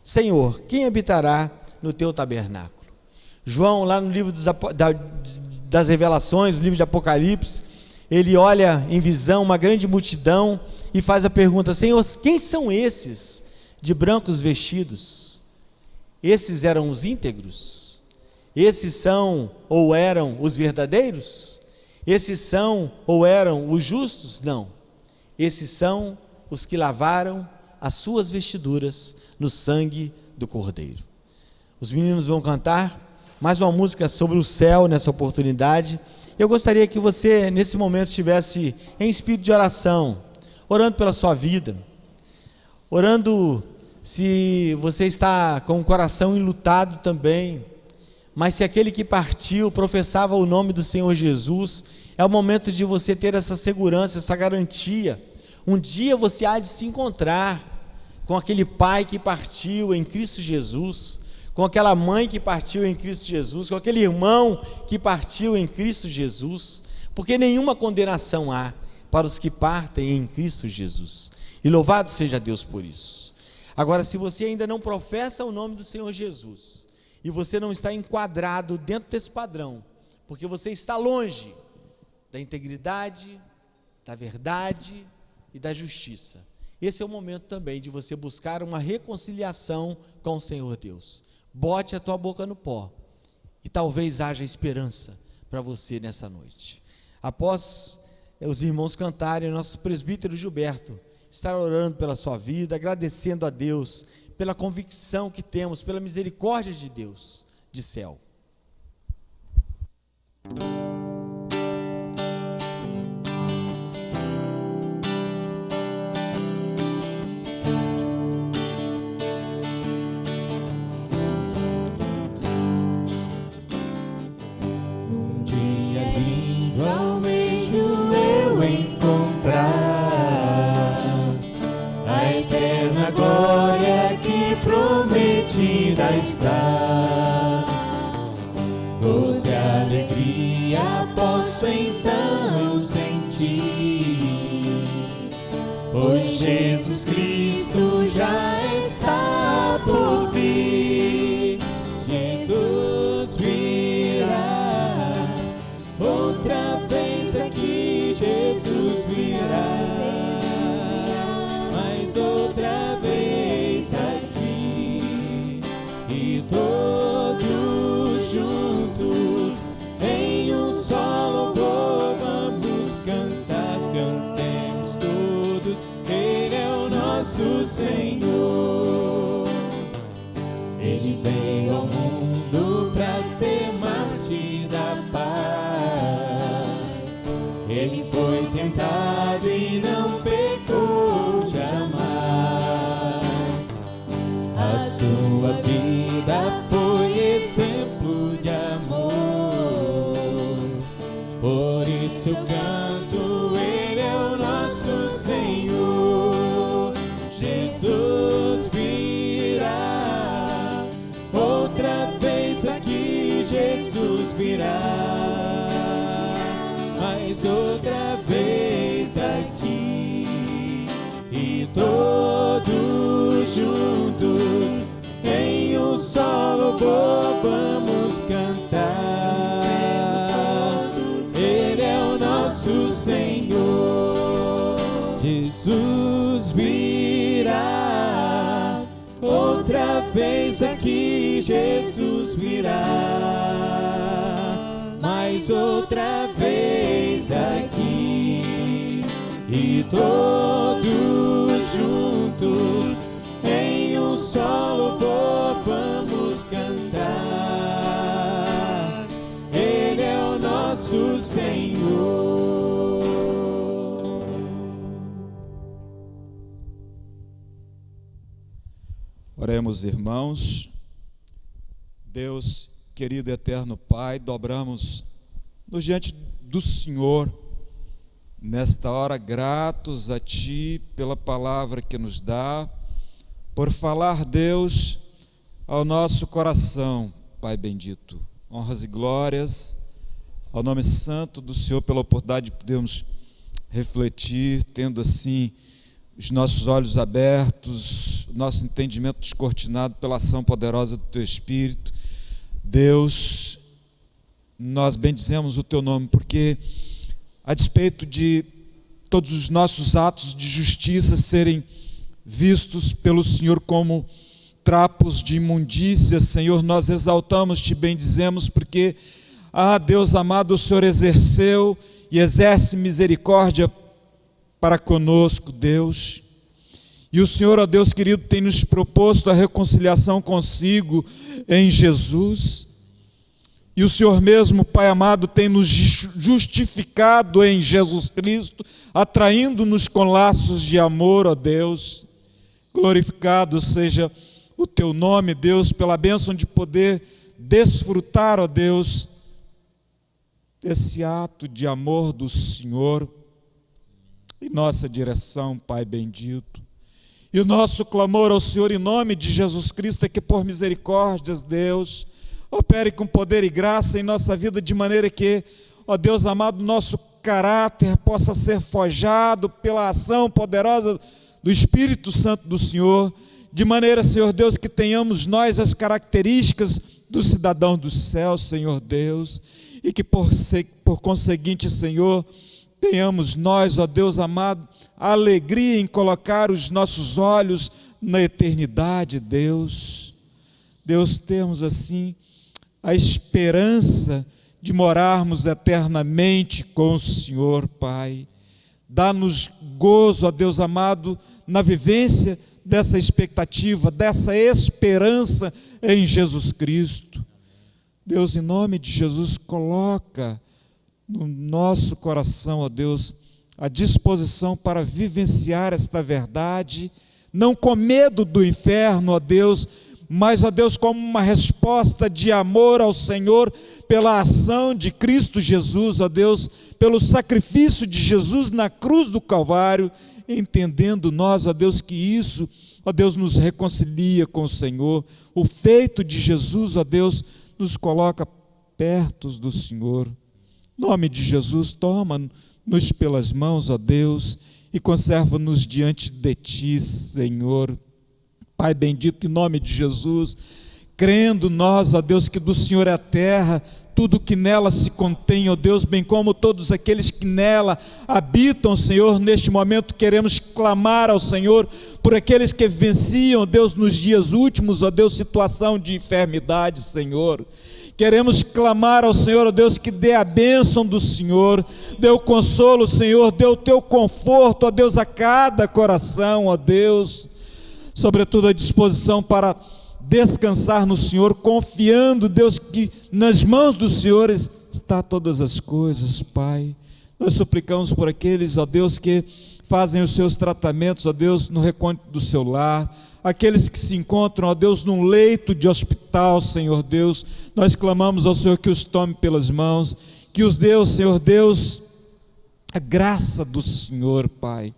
Senhor, quem habitará no teu tabernáculo? João, lá no livro das Revelações, no livro de Apocalipse, ele olha em visão uma grande multidão e faz a pergunta: Senhor, quem são esses de brancos vestidos? Esses eram os íntegros? Esses são ou eram os verdadeiros? Esses são ou eram os justos? Não, esses são os que lavaram as suas vestiduras no sangue do Cordeiro. Os meninos vão cantar mais uma música sobre o céu nessa oportunidade. Eu gostaria que você nesse momento estivesse em espírito de oração, orando pela sua vida, orando se você está com o coração enlutado também, mas se aquele que partiu professava o nome do Senhor Jesus, é o momento de você ter essa segurança, essa garantia. Um dia você há de se encontrar com aquele pai que partiu em Cristo Jesus, com aquela mãe que partiu em Cristo Jesus, com aquele irmão que partiu em Cristo Jesus, porque nenhuma condenação há para os que partem em Cristo Jesus, e louvado seja Deus por isso. Agora, se você ainda não professa o nome do Senhor Jesus, e você não está enquadrado dentro desse padrão, porque você está longe da integridade, da verdade e da justiça, esse é o momento também de você buscar uma reconciliação com o Senhor Deus. Bote a tua boca no pó e talvez haja esperança para você nessa noite. Após os irmãos cantarem, o nosso presbítero Gilberto estar orando pela sua vida, agradecendo a Deus pela convicção que temos, pela misericórdia de Deus de céu. Um dia lindo almejo eu encontrar a eterna glória que prometida está. Gozo e alegria posso então eu sentir, pois Jesus Cristo já está por vir. Jesus virá, outra vez aqui Jesus virá, mas outra vez aqui, e todos juntos em um só louvor vamos cantar. Cantemos todos, Ele é o nosso Senhor. Ele veio ao mundo para ser mártir da paz. Ele foi tentado e não pecou jamais. A sua vida foi exemplo de amor. Por isso eu canto, Ele é o nosso Senhor. Jesus virá, outra vez aqui Jesus virá, mas outra vez aqui, e todos juntos em um só louvor vamos cantar. Ele é o nosso Senhor. Jesus virá, outra vez aqui Jesus virá, mas outra vez aqui, e todos juntos em um só louvor vamos cantar. Ele é o nosso Senhor. Oremos, irmãos. Deus, querido e eterno Pai, dobramos-nos diante do Senhor, nesta hora gratos a Ti pela palavra que nos dá, por falar, Deus, ao nosso coração, Pai bendito. Honras e glórias ao nome santo do Senhor pela oportunidade de podermos refletir, tendo assim os nossos olhos abertos, nosso entendimento descortinado pela ação poderosa do Teu Espírito. Deus, nós bendizemos o Teu nome, porque a despeito de todos os nossos atos de justiça serem vistos pelo Senhor como trapos de imundícia, Senhor, nós exaltamos-Te, bendizemos, porque, Deus amado, o Senhor exerceu e exerce misericórdia para conosco, Deus. E o Senhor, ó Deus querido, tem nos proposto a reconciliação consigo em Jesus. E o Senhor mesmo, Pai amado, tem nos justificado em Jesus Cristo, atraindo-nos com laços de amor, ó Deus. Glorificado seja o Teu nome, Deus, pela bênção de poder desfrutar, ó Deus, desse ato de amor do Senhor em nossa direção, Pai bendito. E o nosso clamor ao Senhor em nome de Jesus Cristo é que, por misericórdias, Deus, opere com poder e graça em nossa vida, de maneira que, ó Deus amado, nosso caráter possa ser forjado pela ação poderosa do Espírito Santo do Senhor, de maneira, Senhor Deus, que tenhamos nós as características do cidadão dos céus, Senhor Deus, e que por conseguinte, Senhor, tenhamos nós, ó Deus amado, a alegria em colocar os nossos olhos na eternidade, Deus. Deus, temos assim a esperança de morarmos eternamente com o Senhor, Pai. Dá-nos gozo, ó Deus amado, na vivência dessa expectativa, dessa esperança em Jesus Cristo. Deus, em nome de Jesus, coloca no nosso coração, ó Deus, a disposição para vivenciar esta verdade, não com medo do inferno, ó Deus, mas, ó Deus, como uma resposta de amor ao Senhor, pela ação de Cristo Jesus, ó Deus, pelo sacrifício de Jesus na cruz do Calvário, entendendo nós, ó Deus, que isso, ó Deus, nos reconcilia com o Senhor. O feito de Jesus, ó Deus, nos coloca perto do Senhor. Em nome de Jesus, toma-nos pelas mãos, ó Deus, e conserva-nos diante de Ti, Senhor. Pai bendito, em nome de Jesus, crendo nós, ó Deus, que do Senhor é a terra, tudo que nela se contém, ó Deus, bem como todos aqueles que nela habitam, Senhor, neste momento queremos clamar ao Senhor por aqueles que vivenciam, ó Deus, nos dias últimos, ó Deus, situação de enfermidade, Senhor. Queremos clamar ao Senhor, ó Deus, que dê a bênção do Senhor, dê o consolo, Senhor, dê o Teu conforto, ó Deus, a cada coração, ó Deus, sobretudo a disposição para descansar no Senhor, confiando, Deus, que nas mãos do Senhor está todas as coisas, Pai. Nós suplicamos por aqueles, ó Deus, que fazem os seus tratamentos, ó Deus, no recôndito do seu lar, aqueles que se encontram, ó Deus, num leito de hospital, Senhor Deus, nós clamamos ao Senhor que os tome pelas mãos, que os dê, Senhor Deus, a graça do Senhor, Pai.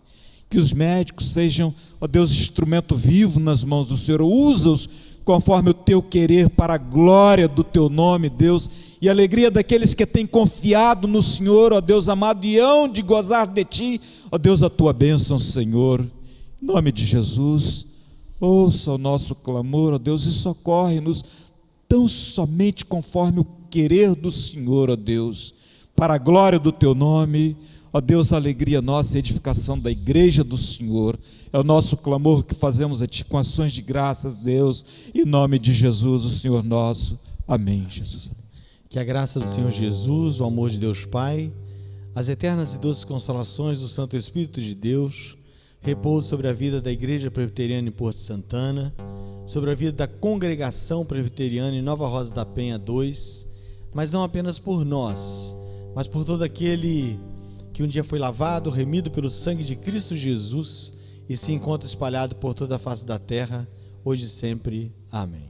Que os médicos sejam, ó Deus, instrumento vivo nas mãos do Senhor, usa-os conforme o Teu querer, para a glória do Teu nome, Deus, e a alegria daqueles que têm confiado no Senhor, ó Deus amado, e hão de gozar de Ti, ó Deus, a Tua bênção, Senhor, em nome de Jesus. Ouça o nosso clamor, ó Deus, e socorre-nos tão somente conforme o querer do Senhor, ó Deus, para a glória do Teu nome. Ó Deus, a alegria nossa e a edificação da igreja do Senhor, é o nosso clamor que fazemos a Ti com ações de graças, Deus, em nome de Jesus, o Senhor nosso. Amém, Jesus. Que a graça do Senhor Jesus, o amor de Deus Pai, as eternas e doces consolações do Santo Espírito de Deus, repouse sobre a vida da Igreja Presbiteriana em Porto Santana, sobre a vida da Congregação Presbiteriana em Nova Rosa da Penha 2, mas não apenas por nós, mas por todo aquele que um dia foi lavado, remido pelo sangue de Cristo Jesus e se encontra espalhado por toda a face da terra, hoje e sempre. Amém.